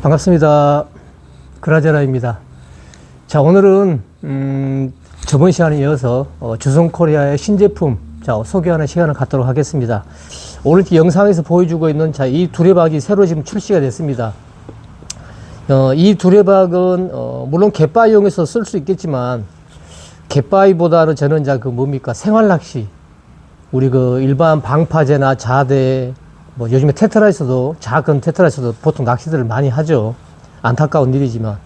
반갑습니다. 그라제라입니다. 자, 오늘은 저번 시간에 이어서 주성코리아의 신제품 소개하는 시간을 갖도록 하겠습니다. 오늘 영상에서 보여주고 있는 이 두레박이 새로 지금 출시가 됐습니다. 이 두레박은 물론 갯바위용에서 쓸 수 있겠지만 갯바위보다는 저는 생활낚시, 우리 일반 방파제나 자대, 요즘에 테트라에서도, 작은 테트라에서도 보통 낚시들을 많이 하죠. 안타까운 일이지만.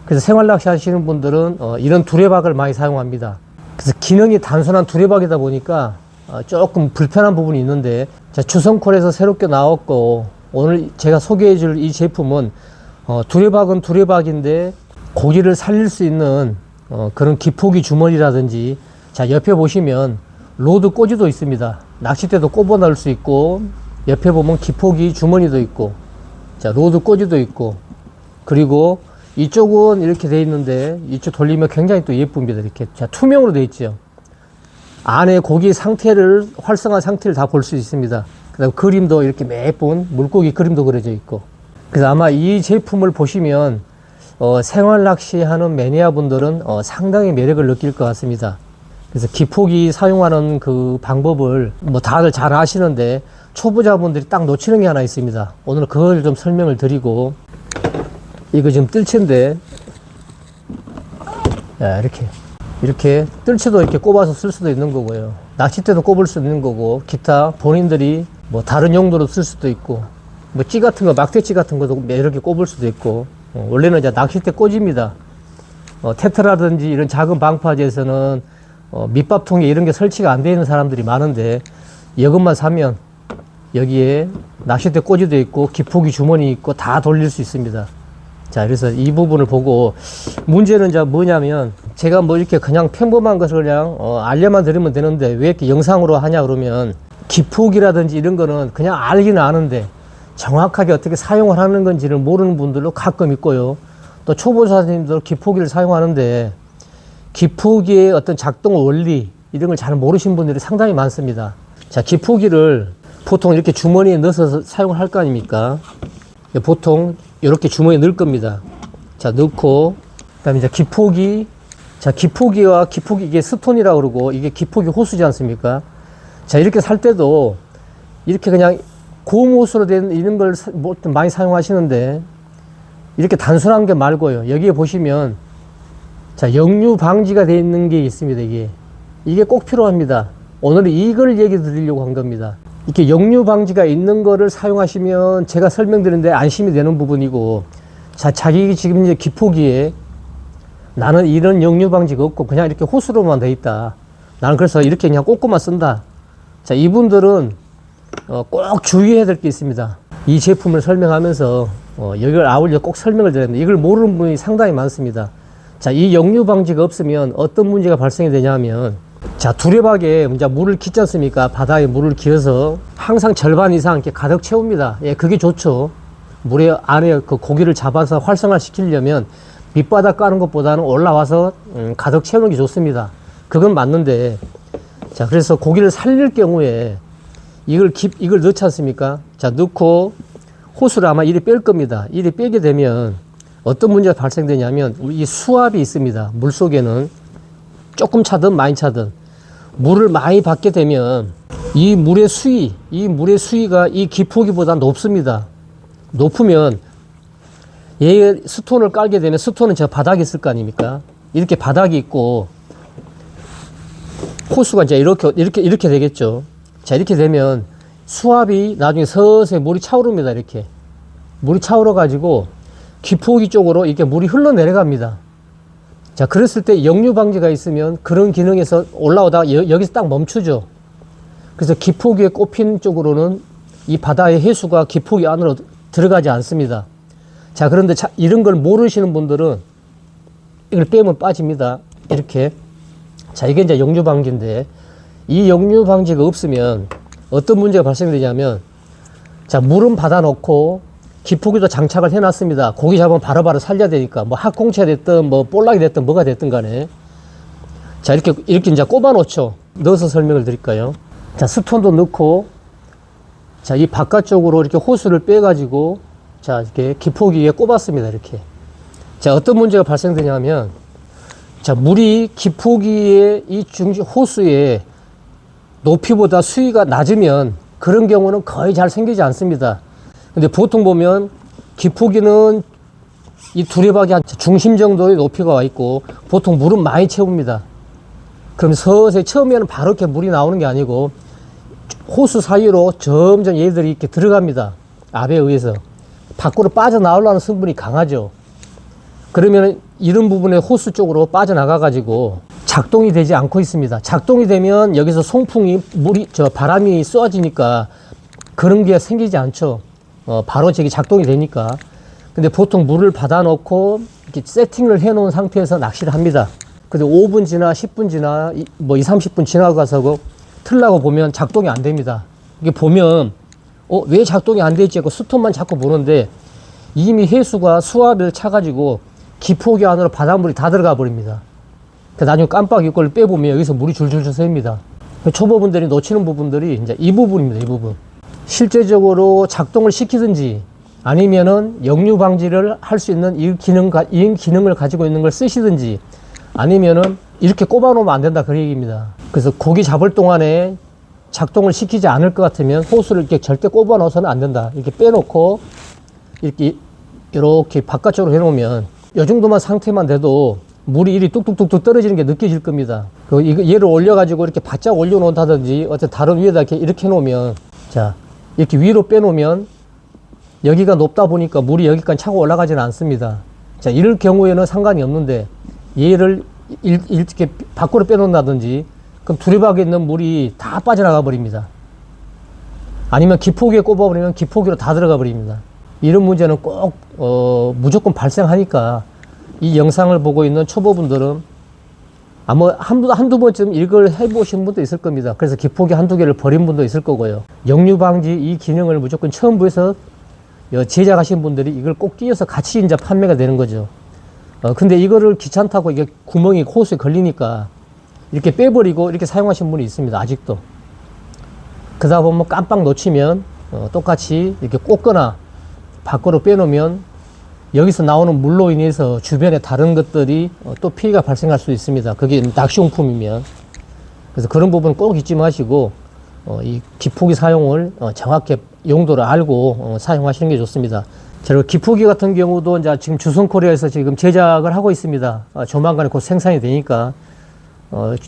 그래서 생활낚시 하시는 분들은 이런 두레박을 많이 사용합니다. 그래서 기능이 단순한 두레박이다 보니까 조금 불편한 부분이 있는데, 주성콜에서 새롭게 나왔고, 오늘 제가 소개해 줄 이 제품은 두레박은 두레박인데 고기를 살릴 수 있는 그런 기포기 주머니라든지, 옆에 보시면 로드 꽂이도 있습니다. 낚싯대도 꼽아 넣을 수 있고, 옆에 보면 기포기 주머니도 있고, 로드 꽂이도 있고, 그리고 이쪽은 이렇게 되어 있는데, 이쪽 돌리면 굉장히 또 예쁩니다. 이렇게 투명으로 되어 있죠. 안에 고기 상태를, 활성화 상태를 다 볼 수 있습니다. 그 다음 그림도 이렇게 예쁜 물고기 그림도 그려져 있고. 그래서 아마 이 제품을 보시면 생활 낚시하는 매니아 분들은 상당히 매력을 느낄 것 같습니다. 그래서 기포기 사용하는 그 방법을 다들 잘 아시는데, 초보자분들이 딱 놓치는 게 하나 있습니다. 오늘 그걸 좀 설명을 드리고, 이거 지금 뜰채인데, 이렇게 뜰채도 이렇게 꼽아서 쓸 수도 있는 거고요. 낚싯대도 꼽을 수 있는 거고, 기타 본인들이 다른 용도로 쓸 수도 있고, 찌 같은 거, 막대찌 같은 것도 이렇게 꼽을 수도 있고, 원래는 이제 낚싯대 꽂입니다. 테트라든지 이런 작은 방파제에서는 밑밥통에 이런 게 설치가 안 되어 있는 사람들이 많은데, 이것만 사면 여기에 낚싯대 꽂이도 있고 기포기 주머니 있고 다 돌릴 수 있습니다. 그래서 이 부분을 보고, 문제는 뭐냐면, 제가 이렇게 그냥 평범한 것을 그냥 알려만 드리면 되는데 왜 이렇게 영상으로 하냐 그러면, 기포기라든지 이런 거는 그냥 알기는 아는데 정확하게 어떻게 사용을 하는 건지를 모르는 분들도 가끔 있고요. 또 초보자님들 기포기를 사용하는데 기포기의 어떤 작동 원리 이런 걸 잘 모르신 분들이 상당히 많습니다. 기포기를 보통 이렇게 주머니에 넣어서 사용을 할 거 아닙니까? 보통 이렇게 주머니에 넣을 겁니다. 넣고, 그 다음에 기포기와 기포기, 이게 스톤이라고 그러고, 이게 기포기 호수지 않습니까? 이렇게 살 때도, 이렇게 그냥 고무호수로 된 이런 걸 많이 사용하시는데, 이렇게 단순한 게 말고요. 여기에 보시면, 역류 방지가 되어 있는 게 있습니다, 이게 꼭 필요합니다. 오늘은 이걸 얘기 드리려고 한 겁니다. 이렇게 역류 방지가 있는 거를 사용하시면 제가 설명드리는데 안심이 되는 부분이고, 자기 지금 이제 기포기에 나는 이런 역류 방지가 없고 그냥 이렇게 호수로만 돼 있다. 나는 그래서 이렇게 그냥 꽂고만 쓴다. 이분들은 꼭 주의해야 될 게 있습니다. 이 제품을 설명하면서 여기를 아울러 꼭 설명을 드려야 됩니다. 이걸 모르는 분이 상당히 많습니다. 이 역류 방지가 없으면 어떤 문제가 발생이 되냐면, 두레박에 이제 물을 깃지 않습니까? 바다에 물을 기어서 항상 절반 이상 이렇게 가득 채웁니다. 그게 좋죠. 물에 안에 그 고기를 잡아서 활성화 시키려면 밑바닥 까는 것보다는 올라와서 가득 채우는 게 좋습니다. 그건 맞는데, 그래서 고기를 살릴 경우에 이걸 넣지 않습니까? 넣고 호수를 아마 이리 뺄 겁니다. 이리 빼게 되면 어떤 문제가 발생되냐면, 이 수압이 있습니다. 물 속에는 조금 차든 많이 차든 물을 많이 받게 되면 이 물의 수위가 이 기포기보다 높습니다. 높으면 얘 스톤을 깔게 되면, 스톤은 바닥에 있을 거 아닙니까? 이렇게 바닥이 있고 호수가 이제 이렇게 되겠죠. 이렇게 되면 수압이 나중에 서서히 물이 차오릅니다. 이렇게 물이 차오르 가지고 기포기 쪽으로 이렇게 물이 흘러내려갑니다. 그랬을 때 역류 방지가 있으면 그런 기능에서 올라오다가 여기서 딱 멈추죠. 그래서 기포기에 꼽힌 쪽으로는 이 바다의 해수가 기포기 안으로 들어가지 않습니다. 그런데 이런 걸 모르시는 분들은 이걸 빼면 빠집니다. 이렇게. 이게 이제 역류 방지인데, 이 역류 방지가 없으면 어떤 문제가 발생되냐면, 물은 받아놓고 기포기도 장착을 해놨습니다. 고기 잡으면 바로바로 살려야 되니까, 학꽁치가 됐든, 볼락이 됐든, 뭐가 됐든 간에. 이렇게 이제 꼽아 놓죠. 넣어서 설명을 드릴까요? 스톤도 넣고, 이 바깥쪽으로 이렇게 호수를 빼가지고 자, 이렇게 기포기에 꼽았습니다. 이렇게. 자, 어떤 문제가 발생되냐면, 자, 물이 기포기의 이 호수의 높이보다 수위가 낮으면 그런 경우는 거의 잘 생기지 않습니다. 근데 보통 보면 기포기는 이 두레박이 한 중심 정도의 높이가 와 있고 보통 물은 많이 채웁니다. 그럼 서서히 처음에는 바로 이렇게 물이 나오는 게 아니고 호수 사이로 점점 얘들이 이렇게 들어갑니다. 압에 의해서. 밖으로 빠져나오려는 성분이 강하죠. 그러면 이런 부분에 호수 쪽으로 빠져나가 가지고 작동이 되지 않고 있습니다. 작동이 되면 여기서 송풍이 바람이 쏘아지니까 그런 게 생기지 않죠. 바로 저기 작동이 되니까. 근데 보통 물을 받아 놓고 이렇게 세팅을 해 놓은 상태에서 낚시를 합니다. 근데 5분 지나 10분 지나 뭐 2, 30분 지나가서 틀라고 보면 작동이 안 됩니다. 이게 보면 왜 작동이 안 되지 하고 스톱만 자꾸 보는데 이미 해수가 수압을 차가지고 기포기 안으로 바닷물이 다 들어가 버립니다. 나중에 깜빡 이걸 빼보면 여기서 물이 줄줄줄 새입니다. 초보분들이 놓치는 부분들이 이제 이 부분입니다. 이 부분. 실제적으로 작동을 시키든지 아니면은 역류 방지를 할 수 있는 이 기능을 가지고 있는 걸 쓰시든지 아니면은 이렇게 꼽아 놓으면 안 된다. 그 얘기입니다. 그래서 고기 잡을 동안에 작동을 시키지 않을 것 같으면 호수를 이렇게 절대 꼽아 넣어서는 안 된다. 이렇게 빼놓고 이렇게 바깥쪽으로 해놓으면 이 정도만 상태만 돼도 물이 이리 뚝뚝뚝뚝 떨어지는 게 느껴질 겁니다. 얘를 올려가지고 이렇게 바짝 올려놓는다든지 어떤 다른 위에다 이렇게 해놓으면 자, 이렇게 위로 빼놓으면 여기가 높다 보니까 물이 여기까지 차고 올라가지는 않습니다. 자, 이럴 경우에는 상관이 없는데 얘를 이렇게 밖으로 빼놓는다든지 그럼 두레박에 있는 물이 다 빠져나가 버립니다. 아니면 기포기에 꼽아버리면 기포기로 다 들어가 버립니다. 이런 문제는 꼭 무조건 발생하니까 이 영상을 보고 있는 초보분들은 아마 한두 번쯤 이걸 해보신 분도 있을 겁니다. 그래서 기포기 한두 개를 버린 분도 있을 거고요. 역류 방지 이 기능을 무조건 처음부에서 제작하신 분들이 이걸 꼭 끼워서 같이 이제 판매가 되는 거죠. 근데 이거를 귀찮다고 이게 구멍이 호수에 걸리니까 이렇게 빼버리고 이렇게 사용하신 분이 있습니다. 아직도. 그러다 보면 깜빡 놓치면 똑같이 이렇게 꽂거나 밖으로 빼놓으면 여기서 나오는 물로 인해서 주변에 다른 것들이 또 피해가 발생할 수 있습니다. 그게 낚시용품이면. 그래서 그런 부분 꼭 잊지 마시고 이 기포기 사용을 정확히 용도를 알고 사용하시는 게 좋습니다. 그리고 기포기 같은 경우도 이제 지금 주성코리아에서 지금 제작을 하고 있습니다. 조만간에 곧 생산이 되니까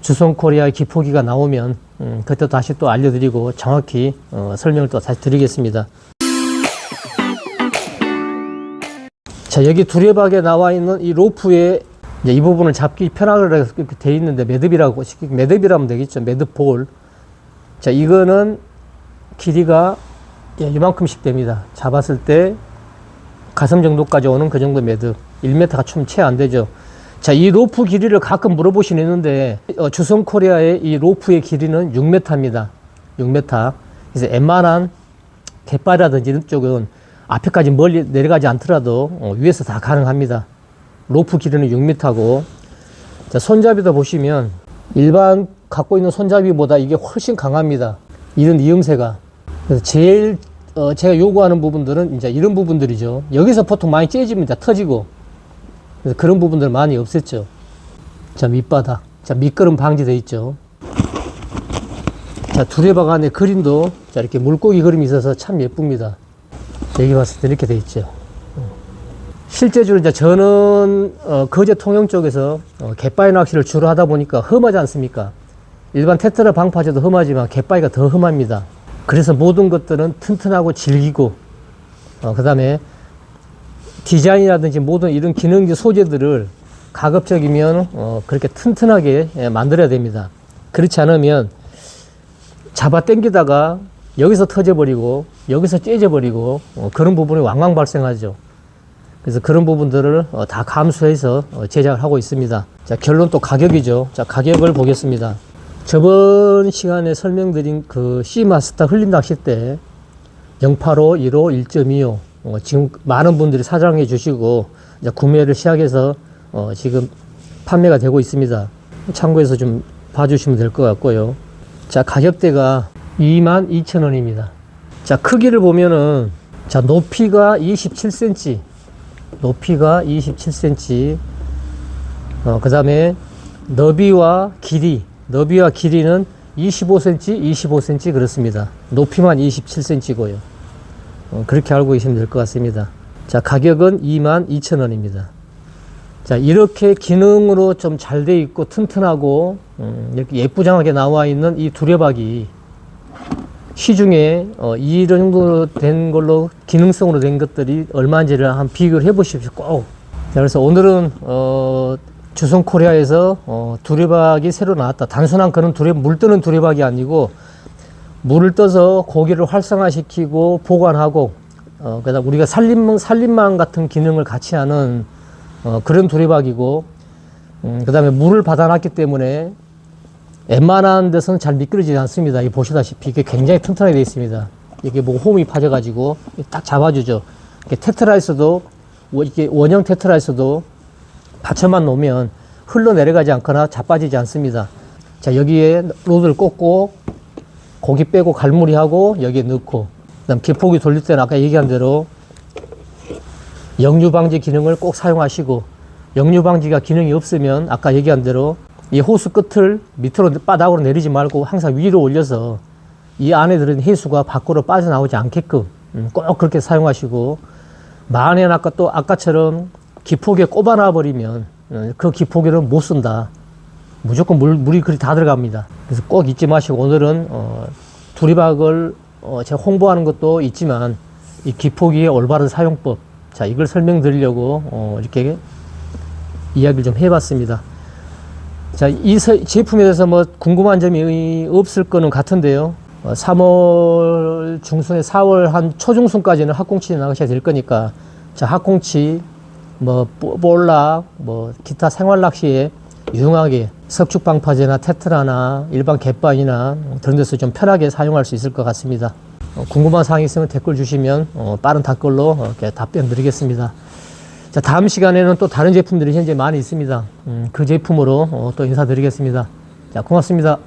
주성코리아의 기포기가 나오면 그때 다시 또 알려드리고 정확히 설명을 또 다시 드리겠습니다. 자, 여기 두레박에 나와 있는 이 로프에 이제 이 부분을 잡기 편하게 이렇게 돼 있는데 매듭이라면 되겠죠. 매듭볼. 자, 이거는 길이가 이만큼씩 됩니다. 잡았을 때 가슴 정도까지 오는 그 정도 매듭. 1m가 좀 채 안 되죠. 자, 이 로프 길이를 가끔 물어보시는데 주성코리아의 이 로프의 길이는 6m입니다. 6m. 그래서 웬만한 갯바라든지 이런 쪽은 앞에까지 멀리 내려가지 않더라도 위에서 다 가능합니다. 로프 길이는 6m고 자, 손잡이도 보시면 일반 갖고 있는 손잡이보다 이게 훨씬 강합니다. 이런 이음새가. 그래서 제일 제가 요구하는 부분들은 이제 이런 부분들이죠. 여기서 보통 많이 째집니다. 터지고. 그래서 그런 부분들 많이 없앴죠. 자, 밑바닥. 자, 미끄럼 방지되어 있죠. 자, 두레박 안에 그림도 자, 이렇게 물고기 그림이 있어서 참 예쁩니다. 여기 봤을 때 이렇게 돼 있죠. 실제적으로 이제 저는 거제 통영 쪽에서 갯바위 낚시를 주로 하다 보니까 험하지 않습니까? 일반 테트라 방파제도 험하지만 갯바위가 더 험합니다. 그래서 모든 것들은 튼튼하고 질기고 그 다음에 디자인이라든지 모든 이런 기능적 소재들을 가급적이면 그렇게 튼튼하게 만들어야 됩니다. 그렇지 않으면 잡아 당기다가 여기서 터져버리고 여기서 째져버리고 그런 부분이 왕왕 발생하죠. 그래서 그런 부분들을 다 감수해서 제작을 하고 있습니다. 자, 결론 또 가격이죠. 자, 가격을 보겠습니다. 저번 시간에 설명드린 그 시마스터 흘림 낚싯대 085, 15, 1.25 지금 많은 분들이 사랑해 주시고 이제 구매를 시작해서 지금 판매가 되고 있습니다. 참고해서 좀 봐주시면 될 것 같고요. 자, 가격대가 22,000원입니다. 자, 크기를 보면은 자, 높이가 27cm. 높이가 27cm. 그 다음에 너비와 길이는 25cm, 25cm 그렇습니다. 높이만 27cm고요. 그렇게 알고 계시면 될 것 같습니다. 자, 가격은 22,000원입니다. 자, 이렇게 기능으로 좀 잘 돼 있고 튼튼하고 이렇게 예쁘장하게 나와 있는 이 두레박이 시중에 이 정도 된 걸로 기능성으로 된 것들이 얼마인지를 한번 비교를 해 보십시오. 꼭. 자, 그래서 오늘은 주성코리아에서 두레박이 새로 나왔다. 단순한 그런 물 뜨는 두레박이 아니고 물을 떠서 고기를 활성화시키고 보관하고 그다음 우리가 살림망 같은 기능을 같이 하는 그런 두레박이고 그다음에 물을 받아놨기 때문에 웬만한 데서는 잘 미끄러지지 않습니다. 이 보시다시피 이게 굉장히 튼튼하게 되어 있습니다. 이게 뭐 홈이 파져가지고 딱 잡아주죠. 이게 테트라에서도 이게 원형 테트라에서도 받쳐만 놓으면 흘러내려가지 않거나 자빠지지 않습니다. 자, 여기에 로드를 꽂고 고기 빼고 갈무리하고 여기에 넣고 그다음 기포기 돌릴 때는 아까 얘기한 대로 역류 방지 기능을 꼭 사용하시고 역류 방지가 기능이 없으면 아까 얘기한 대로 이 호스 끝을 밑으로 바닥으로 내리지 말고 항상 위로 올려서 이 안에 들은 해수가 밖으로 빠져나오지 않게끔 꼭 그렇게 사용하시고 만에 아까처럼 기포기에 꼽아놔 버리면 그 기포기는 못 쓴다. 무조건 물이 그리 다 들어갑니다. 그래서 꼭 잊지 마시고 오늘은 두리박을 제가 홍보하는 것도 있지만 이 기포기의 올바른 사용법, 자, 이걸 설명드리려고 이렇게 이야기를 좀 해봤습니다. 자, 이 제품에 대해서 뭐 궁금한 점이 없을 거는 같은데요. 3월 중순에 4월 한 초중순까지는 학꽁치 나가셔야 될 거니까, 자, 학꽁치, 뭐, 볼락, 뭐, 기타 생활 낚시에 유용하게 석축방파제나 테트라나 일반 갯바위나 그런 데서 좀 편하게 사용할 수 있을 것 같습니다. 궁금한 사항이 있으면 댓글 주시면 빠른 답글로 이렇게 답변 드리겠습니다. 자, 다음 시간에는 또 다른 제품들이 현재 많이 있습니다. 그 제품으로 또 인사드리겠습니다. 자, 고맙습니다.